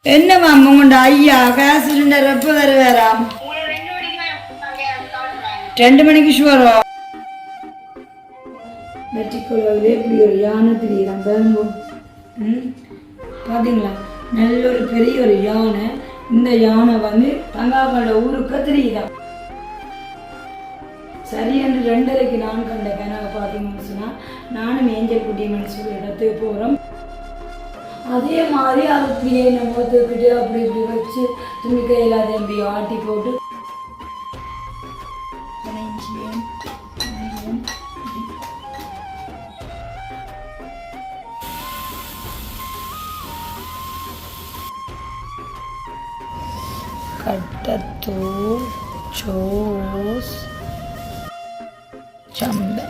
என்னம்மா உங்கள்ட ஐயா கேஸ் சிலிண்டர் எப்போ வருவாராம்? 2 மணிக்கு ஷுவரோ? வெற்றிக்குழுவில் இப்படி ஒரு யானை தெரியுறான் பாருங்க. பார்த்தீங்களா, நல்ல ஒரு பெரிய ஒரு யானை. இந்த யானை வந்து தங்காக்களோட ஊருக்கு தெரியுதான். சரி என்று 2:30க்கு நான் கண்ட கனவை பார்த்தீங்கன்னு சொன்னால், நானும் ஏஞ்சல் குட்டி மனசு இடத்துக்கு போகிறோம். அதே மாதிரி அது அப்படியே நம்ம தூக்கிட்டு அப்படி இப்படி வச்சு துணி கையில் அதை அப்படி ஆட்டி போட்டு கட்டத்தூள் சோஸ் சம்பல்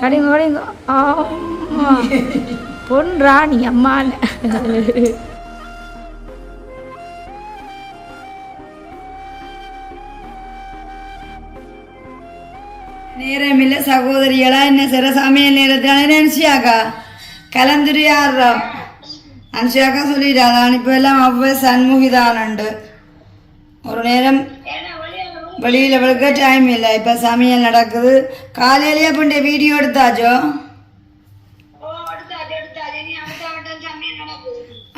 கடிங்க கடிங்க. பொன் ராணி அம்மான நேரமில்லை சகோதரிகளா, என்ன சிற சமையல் நேரத்தான அனுஷியாக்கா கலந்துரியாடுறோம். அனுஷியாக்கா சொல்லிட்டாதான் இப்போ எல்லாம் அவ்வளோ சண்முகிதானுண்டு. ஒரு நேரம் வெளியில் விளக்க டைம் இல்லை. இப்போ சமையல் நடக்குது. காலையிலேயே பண்ண வீடியோ எடுத்தாச்சோ?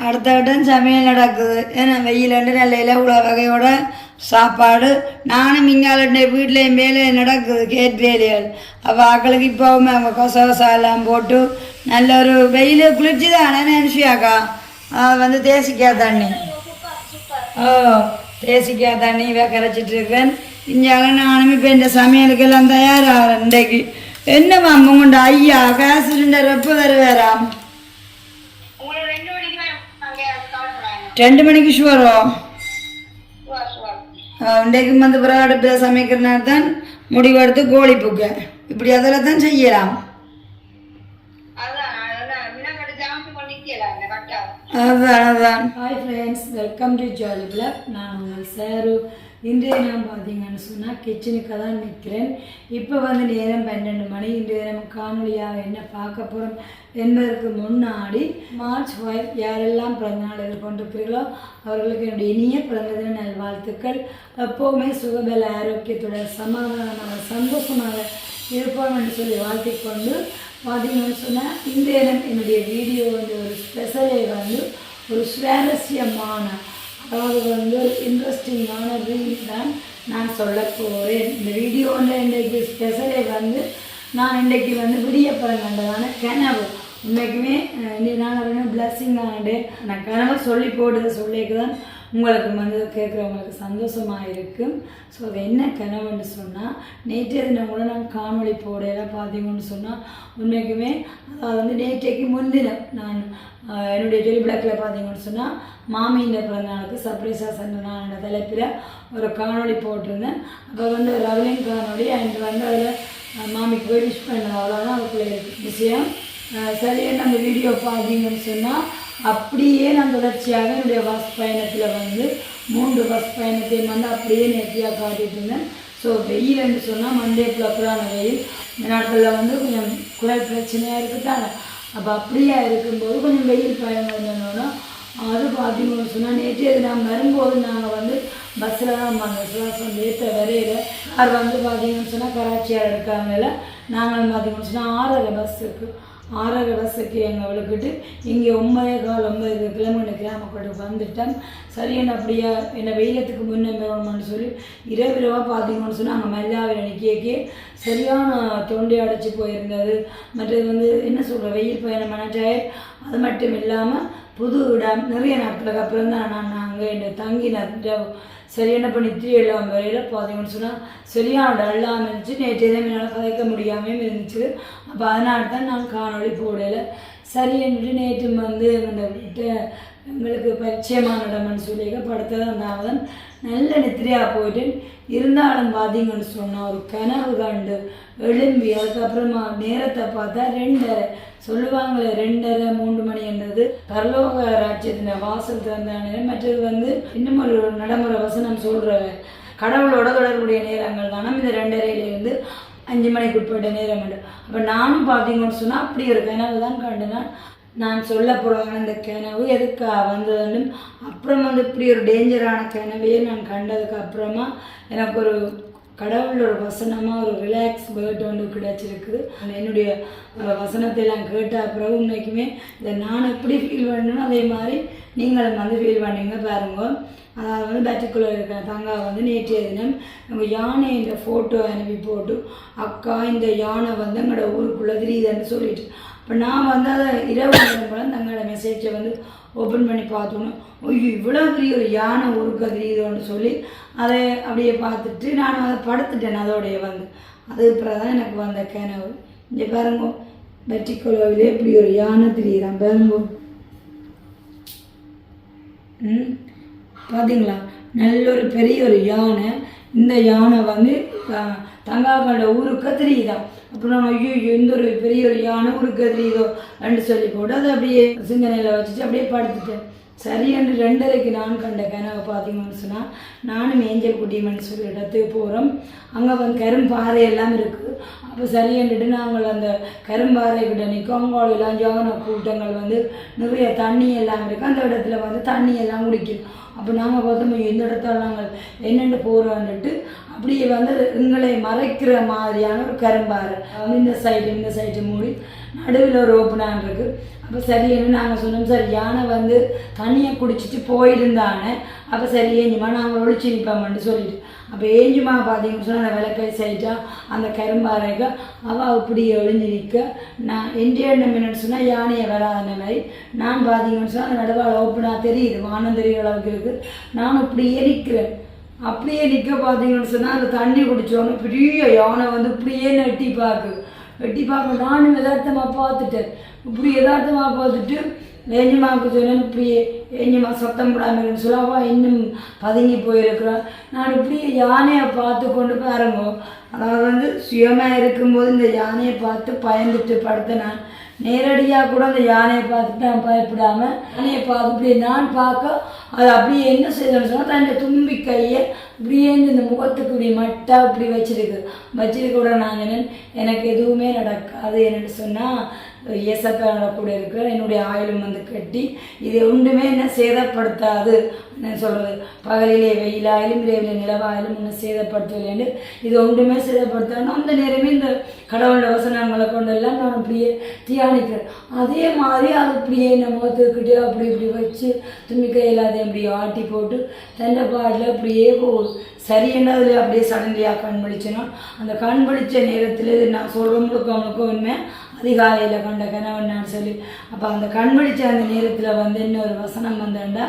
அடுத்த வட்டம் சமையல் நடக்குது. ஏன்னா வெயிலண்டு நல்ல உள்ள வகையோட சாப்பாடு. நானும் இங்காலண்ட வீட்லேயும் வேலை நடக்குது, கேட் வேலைகள். அப்போ ஆக்களுக்கு இப்போவுமே அவங்க கொசவசாலாம் போட்டு நல்ல ஒரு வெயில் குளிர்ச்சி தானே நினச்சியாக்கா. அது வந்து தேசிக்காய் தண்ணி. தேசிக்காய் தண்ணி கரைச்சிட்ருக்கேன். இஞ்சாலும் நானும் இப்போ இந்த சமையலுக்கெல்லாம் தயாராகிறேன். இன்றைக்கு என்னம்மா உங்கள்ட ஐயா கேஸ் சிலிண்டர் எப்போ வருவாராம்? 2 மணிக்கு ஷுவரோ? இன்றைக்கு வந்து பிறகு அடுப்பில் சமைக்கிறனால தான் முடிவெடுத்து கோழி புக்க இப்படி அதில் தான் செய்யலாம். அதுதான். Hi friends, welcome to jolly blog. நான் உங்கள் சாரு. இன்றைய நான் பார்த்தீங்கன்னு சொன்னால் கிச்சனுக்கு தான் நிற்கிறேன். இப்போ வந்து நேரம் 12 மணி. இன்றைய நம்ம காணொலியாக என்ன பார்க்க போகிறோம் என்பதற்கு முன்னாடி மார்ச் 5 யாரெல்லாம் பிறந்தநாள் எதிர்கொண்டிருக்கிறீர்களோ அவர்களுக்கு என்னுடைய இனிய பிறந்ததின நல்வாழ்த்துக்கள். எப்போவுமே சுகபல ஆரோக்கியத்தோட சமாதானமாக சந்தோஷமாக இருப்போம் என்று சொல்லி வாழ்த்திக்கொண்டு பார்த்தீங்கன்னு சொன்னால் இன்றைய என்னுடைய வீடியோ வந்து ஒரு ஸ்பெஷலே வந்து ஒரு சுவாரஸ்யமான, அதாவது வந்து இன்ட்ரெஸ்டிங்கான ரீல் தான் நான் சொல்ல போகிறேன். இந்த வீடியோவில் இன்றைக்கு ஸ்பெஷலே வந்து நான் இன்றைக்கு வந்து விடிய பிறந்ததான கனவு. உண்மைக்குமே இன்றைக்கு நான் பிளஸ்ஸிங் ஆனே நான் கனவு சொல்லி போடுறத சொல்லிக்கு தான் உங்களுக்கு வந்து கேட்குறவங்களுக்கு சந்தோஷமாக இருக்கும். ஸோ அது என்ன கனவுன்னு சொன்னால், நேற்றைய தினம் கூட நான் காணொலி போடையெல்லாம் பார்த்தீங்கன்னு சொன்னால் உண்மைக்குமே அதாவது வந்து நேற்றைக்கு முன்தினம் நான் என்னுடைய டெலி பிளாக்கில் பார்த்தீங்கன்னு சொன்னால் மாமியின் பிறந்தநாளுக்கு சர்ப்ரைஸாக சென்ற நான் தலைப்பில் ஒரு காணொலி போட்டிருந்தேன். அப்போ வந்து ஒரு ரவலின் காணொலி அண்ட் வந்து அதில் மாமிக்கு போய் விஷ் பண்ணது, அவ்வளோதான் அதுக்குள்ளே விஷயம். சரியான அந்த வீடியோ பார்த்தீங்கன்னு சொன்னால் அப்படியே நான் தொடர்ச்சியாக என்னுடைய பஸ் பயணத்தில் வந்து 3 பஸ் பயணத்தையும் வந்து அப்படியே நேர்த்தியாக காட்டிகிட்டு இருந்தேன். ஸோ வெயில்னு சொன்னால் மண்டே ப்ளப்பரான வெயில். இந்த நாட்களில் வந்து கொஞ்சம் குரல் பிரச்சனையாக இருக்குதானே. அப்போ அப்படியே இருக்கும்போது கொஞ்சம் வெயில் பயணம் இருந்தோன்னா அது பார்த்தீங்கன்னு சொன்னால் நேற்று நான் வரும்போது நாங்கள் வந்து பஸ்ஸில் தான் வந்த சுவாசம் ஏற்ற வரையில் அது வந்து பார்த்தீங்கன்னு சொன்னால் கராச்சியார் இருக்காங்கல்ல, நாங்கள் பார்த்தீங்கன்னு சொன்னால் 6:30 பஸ்ஸுக்கு எங்கள் விழுக்கிட்டு இங்கே 9:15 கிலோமீட்டர் கிராமக்கூட வந்துட்டேன். சரியான அப்படியா என்னை வெயிலத்துக்கு முன்னே வேணும்னு சொல்லி இரவாக பார்த்தீங்கன்னு சொன்னால் அங்கே மெல்லாவில் நிற்கே சரியான தொண்டை அடைச்சி போயிருந்தது. மற்றது வந்து என்ன சொல்கிற வெயில் பயணமான டயர். அது மட்டும் இல்லாமல் புது இடம் நிறைய நாட்களுக்கு அப்புறம் தான் நான் அங்கே என்னை தங்கின சரியான பண்ணி 3 வரையில் பார்த்தீங்கன்னு சொன்னால் சரியான டல்லாமல் இருந்துச்சு. நேற்று எதுவுமே என்னால் கதைக்க முடியாமல் இருந்துச்சு. அப்போ அதனால தான் நான் காணொலி போடலை. சரி என்று நேற்று வந்து எங்களுக்கு பரிச்சயமான இடம்னு சொல்லி படுத்தது அந்தாவதன் நல்ல நித்திரையாக போயிட்டு இருந்தாலும் பார்த்தீங்கன்னு சொன்னால் ஒரு கனவு கண்டு எழும்பி அதுக்கப்புறமா நேரத்தை பார்த்தா 2:30 சொல்லுவாங்களே 2:30 3 மணி என்றது பரலோக ராஜ்யத்தின் வாசல் திறந்த நேரம். மற்றது வந்து இன்னும் ஒரு நடைமுறை வசனம் சொல்கிற கடவுளோட தொடர்புடைய நேரங்கள் தானே இந்த 2:30 5 மணிக்கு உட்பட்ட நேரம் உண்டு. அப்போ நானும் பார்த்தீங்கன்னு சொன்னால் அப்படி ஒரு கனவு தான் கண்டேன். நான் சொல்ல போகிறேன் இந்த கனவு எதுக்கு வந்ததுன்னு. அப்புறம் வந்து இப்படி ஒரு டேஞ்சரான கனவையே நான் கண்டதுக்கு அப்புறமா எனக்கு ஒரு கடவுளோட வசனமாக ஒரு ரிலாக்ஸ் பேர்ட் ஒன்று கிடைச்சிருக்குது. என்னுடைய வசனத்தை எல்லாம் கேட்ட அப்புறம் உண்மைக்குமே இதை நான் எப்படி ஃபீல் பண்ணணும் அதே மாதிரி நீங்களும் வந்து ஃபீல் பண்ணீங்க பாருங்க. அதாவது வந்து பேட்டுக்குள்ளே இருக்கிற தங்கா வந்து நேற்றைய தினம் நம்ம யானை இந்த ஃபோட்டோ அனுப்பி போட்டு அக்கா இந்த யானை வந்து எங்களோட ஊருக்குள்ளே தெரியுதுன்னு சொல்லிட்டு, இப்போ நான் வந்து அதை இரவு நேரம் போல தங்களோட மெசேஜை வந்து ஓப்பன் பண்ணி பார்த்தோன்னு ஐயோ இவ்வளோ பெரிய ஒரு யானை ஊருக்கு தெரியுதோன்னு சொல்லி அதை அப்படியே பார்த்துட்டு நான் அதை படுத்துட்டேன். அதோடைய வந்து அது அப்புறம் தான் எனக்கு வந்த கனவு. இங்கே பாருங்க பேட்டுக்குள்ளே இப்படி ஒரு யானை தெரியுதான் பாருங்க. பார்த்தீங்களா நல்ல ஒரு பெரிய ஒரு யானை. இந்த யானை வந்து தங்காக்களோட ஊருக்கு தெரியுதான். அப்புறம் ஐயோ இந்த ஒரு பெரிய ஒரு யானை ஊருக்கு தெரியுதோ ரெண்டு சொல்லி போட்டு அதை அப்படியே சிந்தனையில் வச்சுட்டு அப்படியே படுத்துட்டேன். சரி என்று 2:30க்கு நான் கண்ட கனவை பார்த்தீங்கன்னு சொன்னால் நானும் ஏஞ்சல் குட்டிமன்னு சொல்லி இடத்துக்கு போகிறோம். அங்கே வந்து கரும்பாறை எல்லாம் இருக்குது. அப்போ சரி என்றுட்டு நாங்கள் அந்த கரும்பாறை கிட்ட நிற்கும். அவங்களெல்லாம் ஜான கூட்டங்கள் வந்து நிறைய தண்ணி எல்லாம் இருக்குது. அந்த இடத்துல வந்து தண்ணி எல்லாம் குடிக்கும். அப்போ நாங்கள் பார்த்தோம் இந்த இடத்துல நாங்கள் என்னென்னு போகிறோன்னுட்டு அப்படியே வந்து எங்களை மறைக்கிற மாதிரியான ஒரு கரும்பாறை இந்த சைடு மூடி நடுவில் ஒரு ஓப்பனான் இருக்குது. அப்போ சரின்னு நாங்கள் சொன்னோம் சார் யானை வந்து தண்ணியை குடிச்சிட்டு போயிருந்தானே. அப்போ சரி ஏஞ்சுமா நாங்கள் ஒழிச்சு நிற்போம்னு சொல்லிட்டு அப்போ ஏஞ்சுமா பார்த்தீங்கன்னு சொன்னால் அந்த விளக்கை சைட்டா அந்த கரும்பாறைக்கு அவள் அப்படி ஒழிஞ்சு நிற்க நான் என்ன மினிட் சொன்னால் யானையை வராத மாதிரி நான் பார்த்தீங்கன்னு சொன்னால் அந்த நடுவாள் ஓப்பனாக தெரியுது வானம் தெரிகிற அளவுக்கு இருக்குது. நான் இப்படியே நிற்கிறேன். அப்படியே நிற்க பார்த்தீங்கன்னு சொன்னால் அந்த தண்ணி குடித்தோன்னு பெரிய யானை வந்து இப்படியே வெட்டி பார்க்க நானும் யதார்த்தமாக பார்த்துட்டேன். இப்படி யதார்த்தமாக பார்த்துட்டு ஏஞ்சிமாவுக்கு சொன்னேன் இப்படியே ஏஞ்சிமா சத்தம் போடாமல் சொல்லாவா இன்னும் பதுங்கி போயிருக்கிறான். நான் இப்படியே யானையை பார்த்து கொண்டு பாருங்க. அதாவது வந்து சுயமாக இருக்கும்போது இந்த யானையை பார்த்து பயந்துட்டு படுத்த நான் நேரடியாக கூட அந்த யானையை பார்த்துட்டு நான் பயப்படாமல் யானையை பார்த்து இப்படி நான் பார்க்க அது அப்படியே என்ன செய்யணும்னு சொன்னால் தன் தும்பி கையை இப்படியே இந்த முகத்துக்கு இப்படி மட்டா இப்படி வச்சிருக்க கூட நான் சொன்னேன் எனக்கு எதுவுமே நடக்காது என்னென்னு சொன்னால் ஏசக்கான கூட இருக்கிற என்னுடைய ஆயிலும் வந்து கட்டி இது ஒன்றுமே என்ன சேதப்படுத்தாது என்ன சொல்கிறது பகலிலே வெயிலாயிலும் இரவிலே நிலவாயிலும் என்ன சேதப்படுத்தலைன்னு இது ஒன்றுமே சேதப்படுத்தாலும் அந்த நேரமே இந்த கடவுளோட வசனங்களை கொண்டெல்லாம் நான் அப்படியே தியானிக்கிறேன். அதே மாதிரி அது இப்படியே நம்ம முகத்துக்கிட்டே அப்படி இப்படி வச்சு தும்மி கையில் அதை அப்படி ஆட்டி போட்டு தண்டை பாட்டில் அப்படியே போகுது. சரி என்ன அதில் அப்படியே சடன்லியாக கண் விழிச்சேன்னா அந்த கண் விழித்த நேரத்தில் இது நான் சொல்கிறோம் முழுக்க உண்மை அதிகாலையில் கண்ட கனவன்னான்னு சொல்லி அப்போ அந்த கண் விழிச்ச அந்த நேரத்தில் வந்து இன்னொரு வசனம் வந்தேன்டா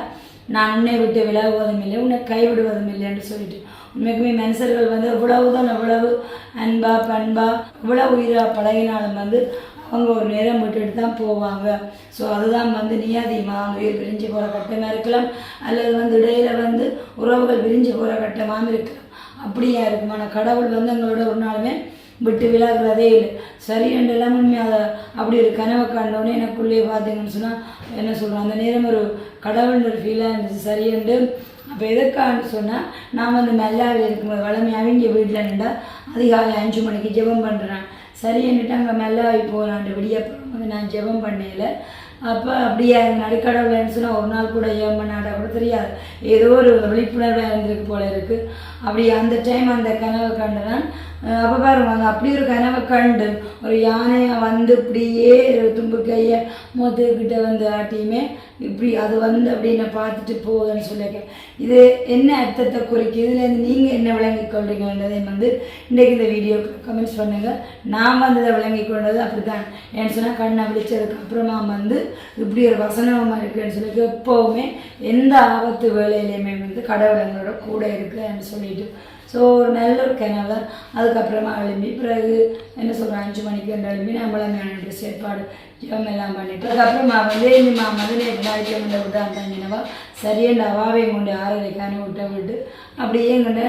நான் உன்னை விட்டு விலகுவதும் இல்லை உன்னை கைவிடுவதும் இல்லைன்னு சொல்லிட்டு உண்மைக்குமே மனுஷர்கள் வந்து எவ்வளவு அன்பா பண்பா எவ்வளவு உயிராக பழகினாலும் வந்து அவங்க ஒரு நேரம் விட்டுட்டு தான் போவாங்க. ஸோ அதுதான் வந்து நியாதியமாக அவங்க உயிர் விரிஞ்சு போகிற கட்டமாக இருக்கலாம் அல்லது வந்து இடையில வந்து உறவுகள் விரிஞ்சு போகிற கட்டமாகவும் இருக்கலாம். அப்படியா இருக்கும். ஆனால் கடவுள் வந்து எங்களோட ஒரு நாளுமே விட்டு விலகிறதே இல்லை. சரி என்றெல்லாம் உண்மை அதை அப்படி ஒரு கனவை கண்டோன்னே எனக்குள்ளே பார்த்தீங்கன்னு சொன்னால் என்ன சொல்கிறோம் அந்த நேரம் ஒரு கடவுள்னு ஒரு ஃபீலாக இருந்துச்சு. சரியென்று அப்போ எதுக்கான்னு சொன்னால் நான் வந்து மெல்லாவில் இருக்கும்போது வளமையாக இங்கே வீட்டில் நின்றால் அதிகாலை 5 மணிக்கு ஜெபம் பண்ணுறேன். சரி என்னட்டு அங்கே மெல்லாவி போகலான்ட்டு விடியப்புறம் வந்து நான் ஜெபம் பண்ணல. அப்போ அப்படியே நடுக்கடவுள்னு சொன்னால் ஒரு நாள் கூட ஜெபம் பண்ணாட்டா கூட தெரியாது. ஏதோ ஒரு விழிப்புணர்வாக இருந்திருக்கு போல இருக்குது. அப்படி அந்த டைம் அந்த கனவை கண்டுதான் அப்போ பாருங்க அந்த அப்படி ஒரு கனவை கண்டு ஒரு யானையை வந்து இப்படியே தும்பு கையை மொத்தக்கிட்ட வந்து ஆட்டியுமே இப்படி அது வந்து அப்படின்னு பார்த்துட்டு போகுதுன்னு சொல்லியிருக்கேன். இது என்ன அர்த்தத்தை குறிக்கும், இதுலேருந்து நீங்கள் என்ன விளங்கி கொள்றீங்கன்றதை வந்து இன்றைக்கு இந்த வீடியோக்கு கமெண்ட்ஸ் பண்ணுங்கள். நான் வந்து இதை விளங்கி கொண்டது அப்படி தான் ஏன்னு சொன்னால் கண்ணை விழிச்சதுக்கு அப்புறமா வந்து இப்படி ஒரு வசனமாக இருக்குன்னு சொல்லி எப்போவுமே எந்த ஆபத்து வேலையிலையுமே வந்து கடவுள் எங்களோட கூட இருக்குன்னு சொல்லிட்டு ஸோ ஒரு நல்ல ஒரு கனவு தான். அதுக்கப்புறமா எழும்பி பிறகு என்ன சொல்கிறேன் 5 மணிக்கு எழும்பி நம்மளாம் ட்ரெஸ் ஏற்பாடு ஜெபம் எல்லாம் பண்ணிவிட்டு அதுக்கப்புறமா வந்து இந்த மதுரை நாளைக்கு கொண்டு விட்டான் தங்கினவா சரியான அவாவையும் கொண்டு 6:30 விட்டு அப்படியே எங்கிட்ட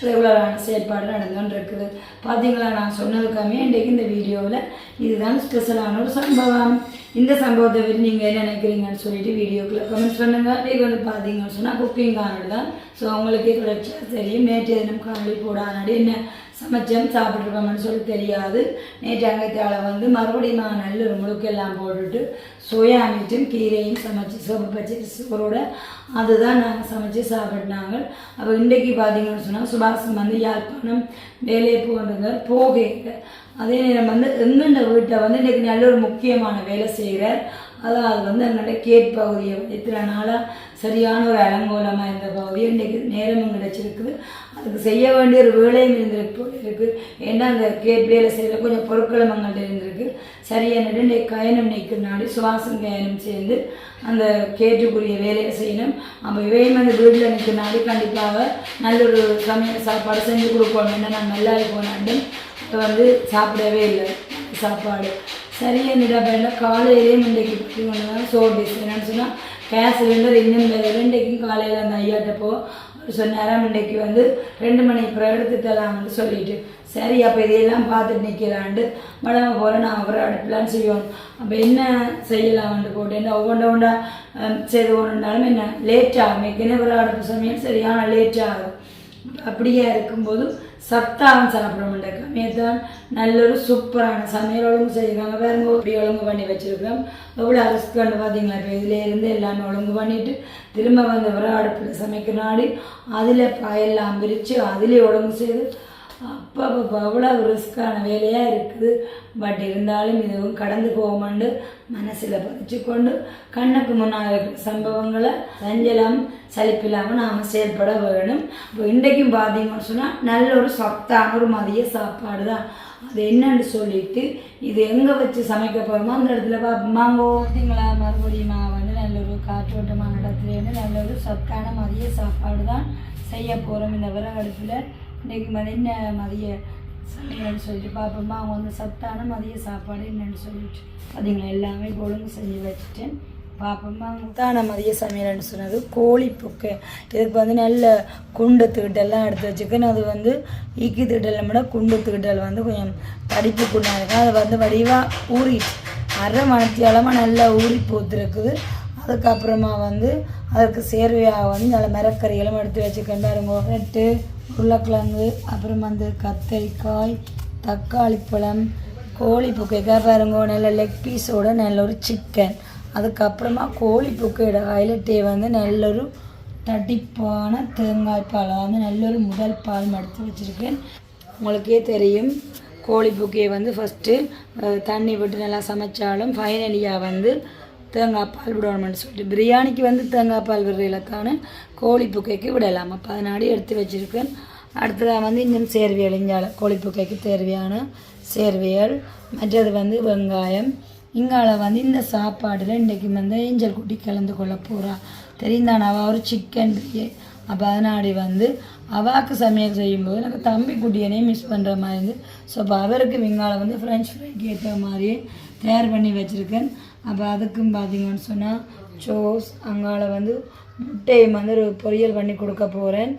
ரெகுலரான செயற்பாடு நடந்துன்னு இருக்குது. பார்த்தீங்களா நான் சொன்னதுக்காமே இன்றைக்கு இந்த வீடியோவில் இதுதான் ஸ்பெஷலான ஒரு சம்பவம். இந்த சம்பவத்தை பற்றி நீங்கள் என்ன நினைக்கிறீங்கன்னு சொல்லிட்டு வீடியோக்குள்ளே கமெண்ட்ஸ் பண்ணுங்கள். இன்றைக்கு வந்து பார்த்தீங்கன்னு சொன்னால் குக்கிங் காணொலி தான். ஸோ உங்களுக்கே கிடைச்சா தெரியும் நேற்று தினம் காணொலி போடாது என்ன சமைச்சோம் சாப்பிட்ருப்போம்னு சொல்லி தெரியாது. நேற்று அங்கத்தால் வந்து மறுபடியும் நல்ல ஒரு முழுக்கெல்லாம் போட்டுட்டு சோயா மீட்டும் கீரையும் சமைச்சு சோப்பு பச்சை சோறோட அதுதான் நாங்கள் சமைச்சு சாப்பிட்னாங்க. அப்போ இன்றைக்கு பார்த்தீங்கன்னு சொன்னால் சுபாஷன் வந்து யாழ்ப்பாணம் வேலையை போகிறதுங்க போக அதே நேரம் வந்து எங்கண்ட வீட்டை வந்து இன்றைக்கி நல்ல ஒரு முக்கியமான வேலை செய்கிறார். அதாவது வந்து எங்கள்கிட்ட கேட் பகுதியை இத்தனை நாளாக சரியான ஒரு அலங்கோலமாக இருந்த பகுதியை இன்றைக்கு நேரமும் கிடச்சிருக்குது. அதுக்கு செய்ய வேண்டிய ஒரு வேலையும் இருந்திருக்கு போல இருக்குது. ஏன்னா அந்த கேட் வேலை செய்கிற கொஞ்சம் பொருட்களும் எங்கள்கிட்ட இருந்திருக்கு. சரியான இன்றைக்கு கயனம் நிற்கிறனாடி சுவாசம் கயனம் சேர்ந்து அந்த கேட்டுக்குரிய வேலையை செய்யணும். அப்போ இவையும் அந்த வீட்டில் நிற்கிறனாடி கண்டிப்பாக நல்ல ஒரு சமையல் சாப்பாடு செஞ்சு கொடுக்கணும். என்ன நான் நல்லா போனாண்டும் வந்து சாப்பிடவே இல்லை சாப்பாடு சரியாக பையனில் காலையிலேயும் இன்றைக்கு பார்த்தீங்கன்னா சோறு டிஷ் என்னன்னு சொன்னால் கேஸ் சிலிண்டர் இன்னும் இன்றைக்கும் காலையில் அந்த ஐயாட்டப்போ சொன்னாராம் இன்றைக்கு வந்து 2 மணி அப்புறம் எடுத்துக்கலாம்னு சொல்லிட்டு சரி அப்போ இதையெல்லாம் பார்த்துட்டு நிற்கலான்ட்டு மழை போல் நான் அப்புறம் அடுப்பலான்னு செய்வோம். அப்போ என்ன செய்யலாம்னு போட்டேன் ஒவ்வொன்றா செய்து ஒன்றுனாலும் என்ன லேட் ஆகும். ஏற்கனவே அடுப்பு சமையல் சரியான லேட் ஆகும். அப்படியே இருக்கும்போது சத்தாவும் சாப்பிட மாட்டேன் மேத்தான் நல்ல ஒரு சூப்பரான சமையல் ஒழுங்கு செய்கிறாங்க. வேறு இப்படி ஒழுங்கு பண்ணி வச்சுருக்கோம். எவ்வளோ அரிசிக்காண்டு பார்த்தீங்களா இப்போ இதிலேருந்து எல்லாமே ஒழுங்கு பண்ணிவிட்டு திரும்ப வந்து விறகு அடுப்பில் சமைக்கிறனாடி அதில் பாயெல்லாம் பிரித்து அதிலே ஒழுங்கு செய்து அப்போ அவ்வளோ ரிஸ்க்கான வேலையாக இருக்குது. பட் இருந்தாலும் இதுவும் கடந்து போகுமாண்டு மனசில் பதிச்சு கொண்டு கண்ணுக்கு முன்னால் இருக்கிற சம்பவங்களை சஞ்சலம் சலிப்பில்லாமல் நாம் செயல்பட வேணும். இப்போ இன்றைக்கும் பார்த்தீங்கன்னு சொன்னால் நல்ல ஒரு சத்தான ஒரு மதிய சாப்பாடு தான். அது என்னன்னு சொல்லிட்டு இது எங்கே வச்சு சமைக்க போகிறோமோ அந்த இடத்துல பார்ப்போமாங்கோ பார்த்தீங்களா மறுபடியும் வந்து நல்ல ஒரு காற்றோட்டமான இடத்துலேருந்து நல்ல ஒரு சத்தான மதிய சாப்பாடு தான் செய்ய போகிறோம். இந்த விறகு அடுப்பில் இன்றைக்கு என்ன மதிய சமையல்னு சொல்லிட்டு பார்ப்போமா அவங்க வந்து சத்தான மதிய சாப்பாடு என்னென்னு சொல்லிட்டு பார்த்தீங்களா எல்லாமே ஒழுங்கு செஞ்சு வச்சுட்டேன். பார்ப்போமா சத்தான மதிய சமையல்னு சொன்னது கோழி புக்கை. இதுக்கு வந்து நல்ல குண்டு தீட்டெல்லாம் எடுத்து வச்சுக்கணும். அது வந்து ஈக்கி தீட்டலை விட குண்டு தீட்டல் வந்து கொஞ்சம் தடிப்பு குண்டாக இருக்கும். அது வந்து வடிவாக ஊறிட்டு அரை மணத்தியாலமாக நல்லா ஊறி போத்துருக்குது. அதுக்கப்புறமா வந்து அதற்கு சேர்வையாக வந்து நல்ல மரக்கறிகளும் எடுத்து வச்சுக்கணும். பாருங்க ரெட்டு உருளைக்கிழங்கு அப்புறம் வந்து கத்தரிக்காய் தக்காளி பழம் கோழி புக்கைக்காய் பாருங்க நல்ல லெக் பீஸோட நல்ல ஒரு சிக்கன். அதுக்கப்புறமா கோழி புக்கையோட ஹைலைட்டே வந்து நல்ல ஒரு தடிப்பான தேங்காய் பால் வந்து நல்ல ஒரு முதல் பால் எடுத்து வச்சுருக்கேன். உங்களுக்கே தெரியும் கோழி புக்கையை வந்து ஃபஸ்ட்டு தண்ணி விட்டு நல்லா சமைச்சாலும் ஃபைனலியாக வந்து தேங்காய் பால் விடணும்னு சொல்லிட்டு பிரியாணிக்கு வந்து தேங்காய் பால் விடுறதுக்கான கோழி புக்கைக்கு விடலாம். அப்போ அதனாடி எடுத்து வச்சுருக்கேன். அடுத்ததாக வந்து இன்னும் சேர்வியல் இங்கால கோழி புக்கைக்கு தேவையான சேர்வியல் மற்றது வந்து வெங்காயம். இங்கால வந்து இந்த சாப்பாடில் இன்றைக்கி வந்து ஏஞ்சல் குட்டி கலந்து கொள்ள போகிறா தெரிந்தான அவள் ஒரு சிக்கன் பிரியே. அப்போ அதனாடி வந்து அவாக்கு சமையல் செய்யும்போது எனக்கு தம்பி குட்டியனே மிஸ் பண்ணுற மாதிரி இருந்து ஸோ அப்போ அவருக்கு இங்கால வந்து ஃப்ரெஞ்ச் ஃப்ரைக்கு ஏற்ற மாதிரியே தயார் பண்ணி வச்சுருக்கேன். அப்போ அதுக்கும் பார்த்தீங்கன்னு சொன்னால் சோஸ் அங்கால வந்து முட்டையை வந்து ஒரு பொரியல் பண்ணி கொடுக்க போகிறேன்.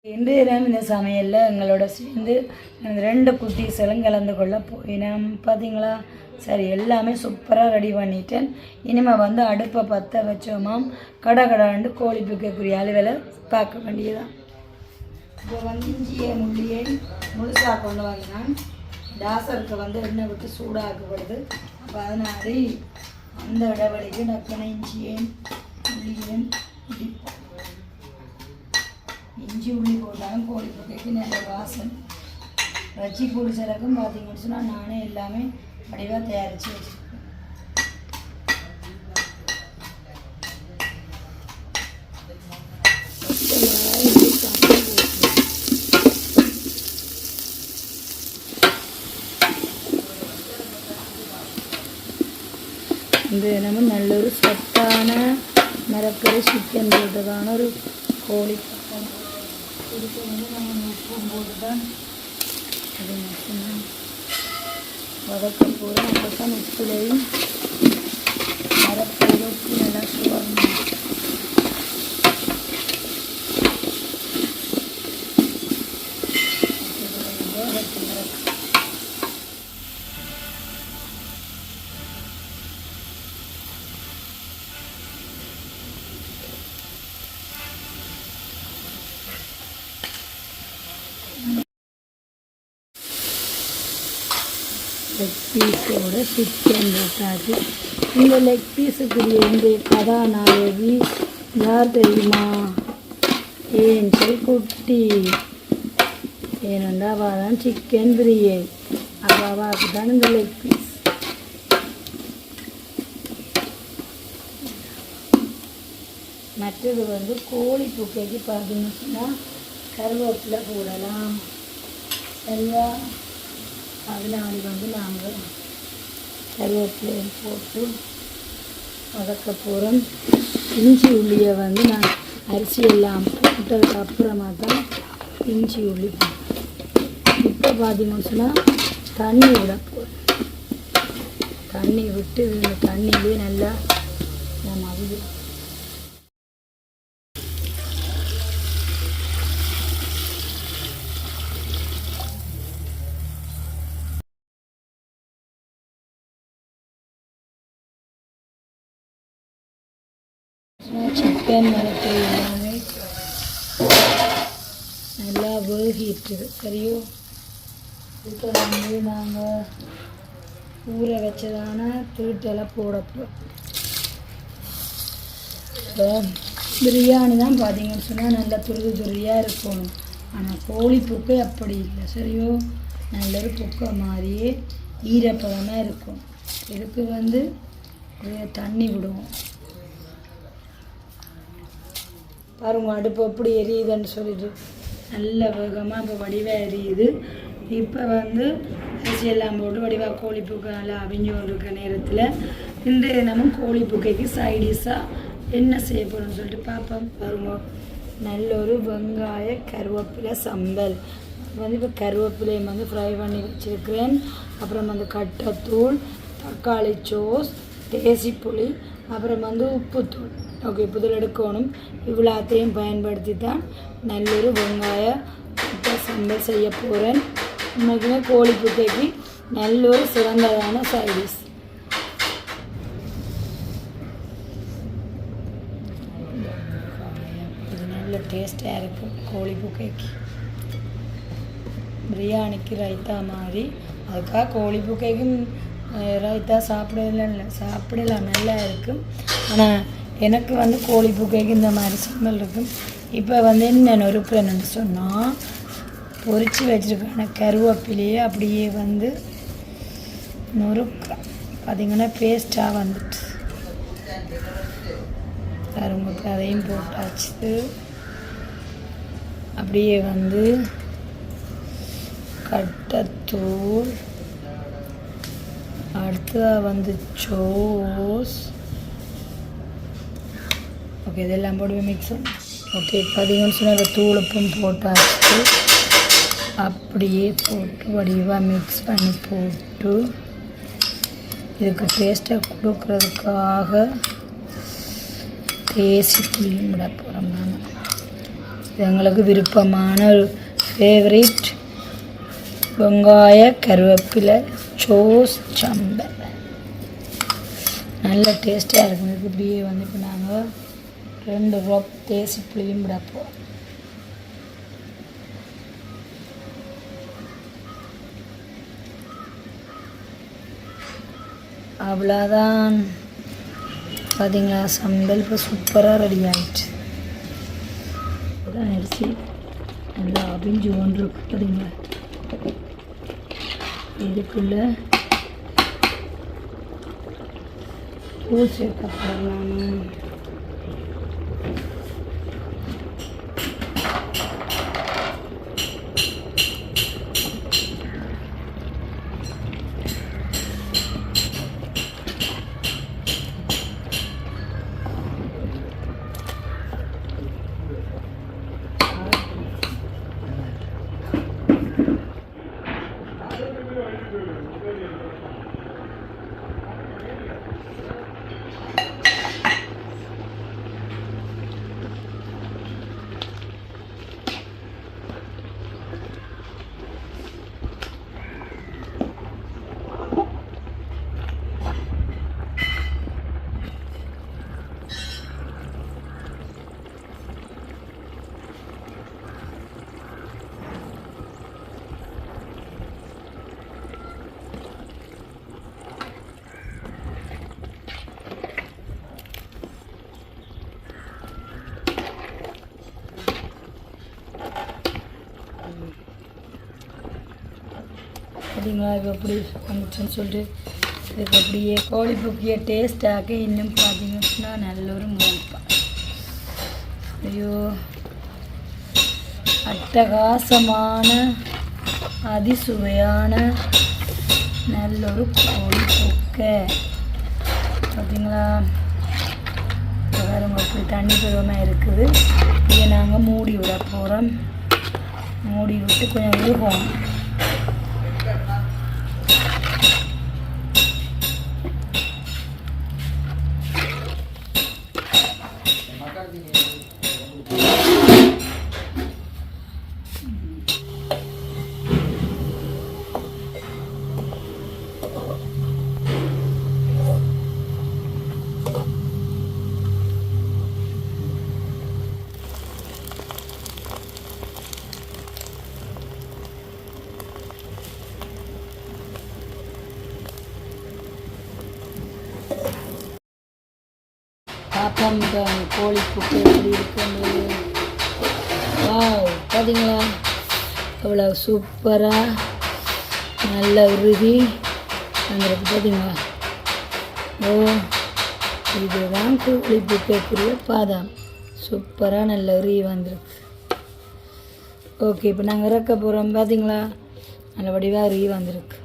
இன்றைய தினம் இந்த சமையலில் எங்களோட சேர்ந்து 2 குட்டீஸெல்லாம் கலந்து கொள்ள போயினேன். பார்த்தீங்களா சரி எல்லாமே சூப்பராக ரெடி பண்ணிட்டேன். இனிமேல் வந்து அடுப்பை பற்ற வச்சோமாம் கடகடாண்டு கோழி பிக்கக்கூடிய அளவில் பார்க்க வேண்டியதான். இப்போ வந்து இஞ்சியை முள்ளியை முழுசாக கொண்டு வந்தேன். டாசருக்கு வந்து எண்ணெய் விட்டு சூடாக்கப்படுது. அப்போ அதனாடி அந்த இடைவெளிக்கு டக்குனு இஞ்சியேன் உள்ளியும் இஞ்சி உள்ளி போட்டாலும் கோழி புக்கைக்கு நல்ல வாசனை. ரச்சி குடிச்சதுக்கும் பார்த்தீங்கன்னு சொன்னால் நானே எல்லாமே வடிவாக தயாரித்து வச்சுருக்கேன். இந்த நம்ம நல்ல ஒரு சத்தான மரக்கறி சிக்கன் போட்டதான ஒரு கோழி பக்கம் இதுக்கு வந்து நம்ம உப்பும் போட்டு தான் அது மட்டும்தான் வதக்க போகிறோம். அப்போ தான் உப்புலையும் மரக்கறி உப்பு நல்லா சுவரணும். லெக் பீஸோட சிக்கன் போட்டாச்சு. இந்த லெக் பீஸுக்குரிய இன்றைய கதாநாயகி யார் தெரியுமா? ஏஞ்சல் குட்டி. ஏனென்றா அவள் தான் சிக்கன் பிரியாணி. அவாவுக்கு தான் இந்த லெக் பீஸ். மற்றது வந்து கோழி புக்கைக்கு பார்த்தீங்கன்னு சொன்னால் கருவேப்பிலை போடலாம். சரியா? அதனால வந்து நாங்கள் கருவேப்பிலையை போட்டு வதக்க போகிறோம். இஞ்சி உள்ளியை வந்து நான் அரிசி எல்லாம் போட்டதுக்கு அப்புறமா தான் இஞ்சி உள்ளி போட்டேன். இப்போ பார்த்தீங்கன்னு சொன்னால் தண்ணி விட போகிறோம். தண்ணி விட்டு இந்த தண்ணியிலே நல்லா நம்ம அவிக்கிறோம். சிக்கன் வளர்த்து எல்லாமே நல்லா வேகிட்டுது. சரியோ? இப்போ வந்து நாங்கள் ஊற வச்சதான திருட்டெல்லாம் போடப்போம். இப்போ பிரியாணி தான் பார்த்தீங்கன்னு சொன்னால் நல்லா துருவியாக இருக்கணும். ஆனால் கோழி புக்கை அப்படி இல்லை. சரியோ? நல்ல ஒரு புக்கை மாதிரியே ஈரப்பதமாக இருக்கும். இதுக்கு வந்து தண்ணி விடுவோம். பாருங்க அடுப்பு எப்படி எரியுதுன்னு சொல்லிட்டு நல்ல வேகமாக இப்போ வடிவாக எரியுது. இப்போ வந்து அரிசி எல்லாம் போட்டு வடிவாக கோழி புக்கை நல்லா அவிஞ்சு கொண்டிருக்க நேரத்தில் இன்றைய நம்ம கோழி புக்கைக்கு சைடிஷாக என்ன செய்ய போகிறோம்னு சொல்லிட்டு பார்ப்போம். பாருங்க நல்ல ஒரு வெங்காய கருவேப்பிலை சம்பல் வந்து இப்போ கருவேப்பிலையும் வந்து ஃப்ரை பண்ணி வச்சுருக்கிறேன். அப்புறம் வந்து கட்டத்தூள், தக்காளி சோஸ், தேசிப்புளி, அப்புறம் வந்து உப்புத்தூள். ஓகே, புதில் எடுக்கணும். இவ்வளோத்தையும் பயன்படுத்தி தான் நல்லொரு வெங்காய சம்பல் செய்ய போகிறேன். இன்னைக்குமே கோழி புக்கைக்கு நல்லொரு சிறந்ததான சைடிஷ். இது நல்ல டேஸ்டாக இருக்கும் கோழி புக்கைக்கு. பிரியாணிக்கு ரைத்தா மாதிரி. அதுக்காக கோழி புக்கைக்கும் ரைத்தா சாப்பிடலாம், நல்லா இருக்கும். ஆனால் எனக்கு வந்து கோழி புக்கைக்கு இந்த மாதிரி சம்பல் இருக்கும். இப்போ வந்து என்ன நொறுக்குறேன்னு சொன்னால் பொரித்து வச்சுருக்கான கருவேப்பிலையே அப்படியே வந்து நொறுக்க பார்த்திங்கன்னா பேஸ்ட்டாக வந்துட்டு கருவேப்பிலை அதையும் போட்டாச்சு. அப்படியே வந்து கட்டத்தூள், அடுத்ததாக வந்து சோஸ். ஓகே, இதெல்லாம் போட்டு மிக்ஸ் பண்ணி ஓகே பார்த்தீங்கன்னு சொன்னால் தூளுப்பும் போட்டாச்சு. அப்படியே போட்டு வடிவாக மிக்ஸ் பண்ணி போட்டு இதுக்கு டேஸ்ட்டை கொடுக்கறதுக்காக தேசிப்புளியும் விட போகிறோம். நான் இது எங்களுக்கு விருப்பமான ஒரு ஃபேவரட் வெங்காய கருவேப்பிலை சோஸ் சம்பல். நல்ல டேஸ்ட்டாக இருக்கும். இதுக்கு இப்படியே வந்து இப்போ நாங்கள் 2 ட்ராப் தேசிப்புளியும் விடப்போம். அவ்வளோதான். பார்த்தீங்களா, சம்பல் இப்போ சூப்பராக ரெடி ஆகிடுச்சு. அதான் அரிசி நல்லா அவிஞ்சு ஒன்று பார்த்தீங்களா. இதுக்குள்ளே பூ சேர்க்க போடலாம். பார்த்தீங்களா இப்போ எப்படி வந்துச்சுன்னு சொல்லிட்டு இதுக்கு அப்படியே கோழி புக்கிய டேஸ்டாக இன்னும் பார்த்தீங்கன்னா நல்ல ஒரு முளைப்பா. ஐயோ அட்டகாசமான அதிசுவையான நல்ல ஒரு கோழி புக்கை பார்த்தீங்களா. வேறு அப்படி தண்ணி பருவமாக இருக்குது. இதை நாங்கள் மூடி விட போகிறோம். மூடி விட்டு கொஞ்சம் விழுவோம். பாப்பம் கோழி புக்கு எப்படி இருக்குன்னு. வாவ் பார்த்தீங்களா அவ்வளோ சூப்பராக நல்ல உருகி வந்துருக்கு பார்த்தீங்களா. ஓ இதுதான் கோழி புக்கைக்குரிய பாதாம் சூப்பராக நல்ல உருகி வந்துருக்கு. ஓகே இப்போ நாங்கள் இறக்க போகிறோம் பார்த்தீங்களா. நல்ல வடிவாக உருகி வந்திருக்கு.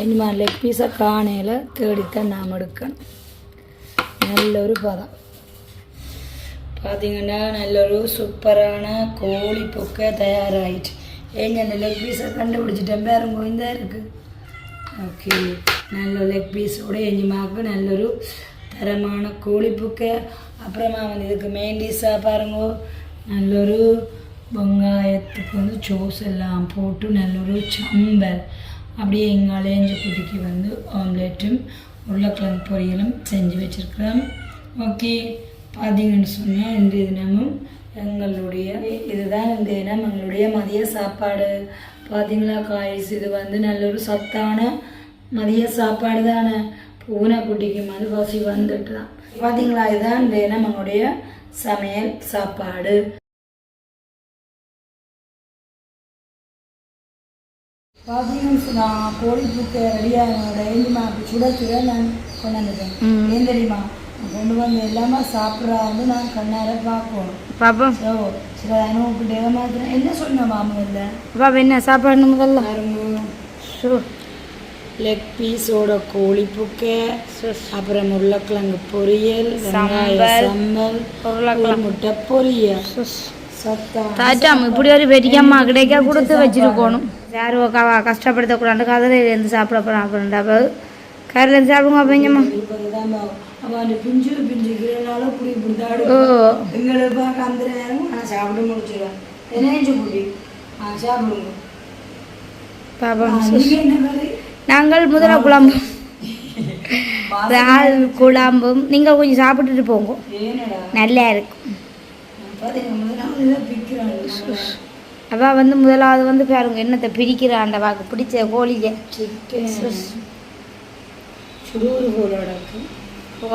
இனிமே லெக் பீஸை காணையில் தேடித்தான் நாம் எடுக்கணும். நல்ல ஒரு பதம் பார்த்தீங்கன்னா நல்ல ஒரு சூப்பரான கோழி புக்கை தயாராகிட்டு. ஏங்க அந்த லெக் பீஸை கண்டுபிடிச்சிட்டேன் பாருங்க இந்த இருக்குது. ஓகே நல்ல லெக் பீஸோட எஞ்சிமாக்கு நல்லொரு தரமான கோழி புக்கை. அப்புறமா இதுக்கு மெயின் டிஷ்ஷாக பாருங்க நல்லொரு வெங்காயத்துக்கு சோஸ் எல்லாம் போட்டு நல்லொரு சம்பல் அப்படியே எங்கள் அலையஞ்சு குட்டிக்கு ஆம்லேட்டும் உருளைக்கிழங்கு பொரியலும் செஞ்சு வச்சுருக்கிறோம். ஓகே பார்த்தீங்கன்னு சொன்னால் இன்றைய தினமும் எங்களுடைய இதுதான் இன்றைய தினம் எங்களுடைய மதிய சாப்பாடு. பார்த்தீங்களா காய்ஸ் இது நல்ல ஒரு சத்தான மதிய சாப்பாடு தானே. பூனைக்குட்டிக்கு பசி வந்துட்டு தான் பார்த்தீங்களா. இதுதான் இன்றைய தினம் எங்களுடைய சமையல் சாப்பாடு. பார்த்தீங்கன்னு சொன்னால் கோழி புக்கை ரெடியாக என்னோட ஏந்திமாக்கு சுட சுட நான் கொண்டாந்துட்டேன். ஏன் தெரியுமா கொண்டு வந்து எல்லாமே சாப்பிட்றா நான் கண்ணார பார்ப்போம் பாப்போம். ஸோ சில அனுபவப்பட்டு மாத்திரம் என்ன சொன்னேன் மாமா இல்லை பாப்பா என்ன சாப்பாடு முதல்ல லெக் பீஸோட கோழி புக்கை, அப்புறம் உருளைக்கிழங்கு பொரியல், வெங்காய சம்பல், முட்டை பொரியல். தாச்சாம் இப்படி ஒரு பெரிய அம்மா கிடைக்க கொடுத்து வச்சிருக்கணும். யாரும் கஷ்டப்படுத்தக்கூடாது கதிரையிலேருந்து சாப்பிட போகிறோம் அப்படின்ட்டு. அப்போ கரையிலேருந்து சாப்பிடுங்க அப்பஞ்சம்மா. பிஞ்சு பிஞ்சுக்கிறனால இப்படி இப்படிதான் எங்களை பார்க்க அந்த நேரம் நான் சாப்பிட முடிச்சிடுவேன். என்ன குடி சாப்பிடுங்க பாப்பா. நாங்கள் முதல குழம்பு இறால் குழம்பும் நீங்கள் கொஞ்சம் சாப்பிட்டுட்டு போங்க, நல்லா இருக்கும். அவள் முதலாவது பாருங்க என்னத்தை பிரிக்கிறான் வாக்கு பிடிச்ச கோழியை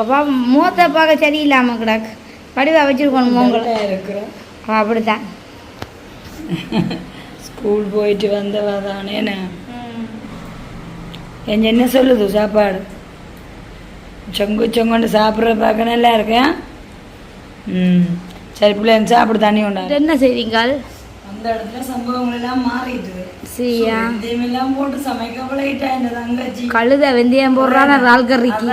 அப்பா மூத்த பார்க்க சரியில்லாமல் கிடாக்கு வடிவா வச்சிருக்கணும் மோங்களை இருக்கிறோம். அப்படித்தான் ஸ்கூல் போயிட்டு வந்தவா தானே. என்ன சொல்லுது சாப்பாடு சொங்கொண்டு சாப்பிட்ற பார்க்க நல்லா இருக்கேன். சரி பிள்ளைங்க சாப்பிட தண்ணி கொண்டாங்க. என்ன செய்வீங்க அந்த இடத்துல சம்பவங்கள் எல்லாம் மாறிட்டு சரியா எல்லாம் போட்டு சமைக்க பழகிட்டா இந்த தங்கச்சி கழுத வெந்தயம் போடுறான இறால் கறிக்கு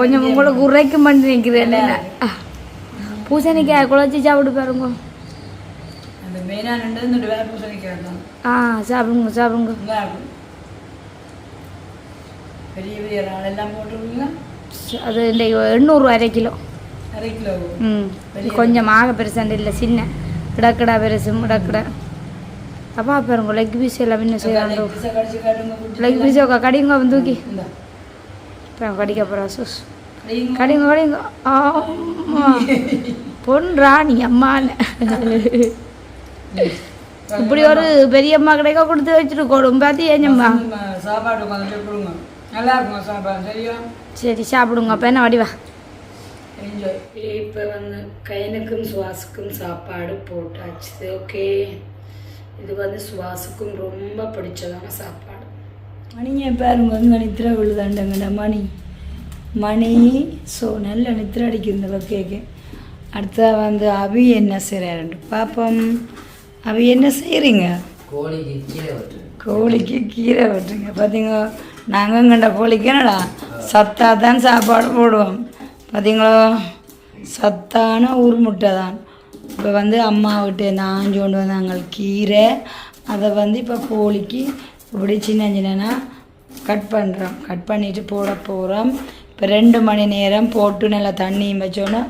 கொஞ்சம் உங்களுக்கு உரைக்க மாட்டேன் நினைக்கிறேன். பூசணிக்காய் குழச்சி சாப்பிட்டு பாருங்க. அந்த மெயினாக ரெண்டு வேற பூசணிக்காய் தான். சாப்பிடுங்க சாப்பிடுங்க. பெரிய பெரிய இறால் எல்லாம் போட்டுருவீங்க. அது இந்த 800 அரை கிலோ. அரை கிலோ கொஞ்சம் ஆக பெருசாண்டு இல்லை சின்ன இடக்கடா பெருசு இடக்கடா. அப்பா பாருங்க லெக் பீஸ் எல்லாம் என்ன செய்யறாங்க. லெக் பீஸ் கடிங்க தூக்கி கடிக்க போகிறா சூஸ் கடிங்க கடிங்க. பொன் ராணி அம்மான இப்படி ஒரு பெரியம்மா கிடைக்க கொடுத்து வச்சுருக்கோம் பார்த்து ஏஞ்சம்மா சாப்பாடு நல்லா இருக்கும் சாப்பாடு. சரியா சரி சாப்பிடுங்க. அப்போ என்ன வடிவா என்ஜாய். இப்போ கைனுக்கும் சுவாசுக்கும் சாப்பாடு போட்டாச்சு. ஓகே இது வந்து சுவாசுக்கும் ரொம்ப பிடிச்சதான சாப்பாடு. மணியை பாருங்க, இங்கே நித்திர விழுதாண்டங்கடா மணி. ஸோ நல்ல நித்திர அடிக்கிறதுல கேட்கு. அடுத்த வந்து அவி என்ன செய்கிறாரு பாப்போம். அவி என்ன செய்கிறீங்க? கோழிக்கு கீரை வெட்டுறீங்க. பார்த்தீங்க, நாங்கள் கண்ட கோழிக்கு என்னடா சத்தாக தான் சாப்பாடு போடுவோம். பார்த்தீங்களோ, சத்தான ஊர் முட்டை தான். இப்போ வந்து அம்மா விட்டு நான் கொண்டு வந்தாங்க கீரை. அதை வந்து இப்போ கோழிக்கு இப்படி சின்ன சின்னனா கட் பண்ணுறோம். கட் பண்ணிவிட்டு போட போகிறோம். இப்போ 2 மணி நேரம் போட்டு நல்லா தண்ணியும் வச்சோன்னா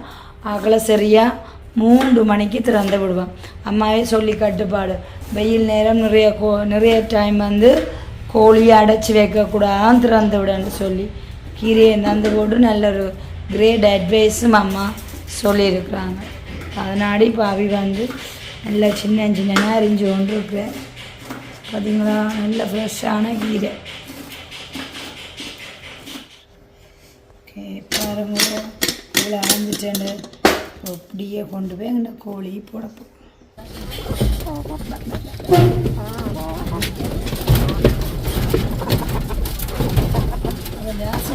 அகல சரியாக 3 மணிக்கு திறந்து விடுவோம். அம்மாவே சொல்லி கட்டுப்பாடு, வெயில் நேரம் நிறைய டைம் வந்து கோழியை அடைச்சி வைக்கக்கூடாது, திறந்து விடன்னு சொல்லி கீரையை தந்து போட்டு நல்ல ஒரு கிரேட் அட்வைஸும் அம்மா சொல்லியிருக்கிறாங்க. அதனாடி இப்போ அவி வந்து நல்லா சின்ன சின்னனா அரிஞ்சு கொண்டு இருக்கிறேன். பார்த்தீங்களா, நல்ல ஃப்ரெஷ்ஷான கீரை. ஓகே பாருங்க, இவ்வளோ அரைஞ்சிட்டேன். அப்படியே கொண்டு போய் அந்த கோழி போடப்போம். அதை ஜாஸ்தி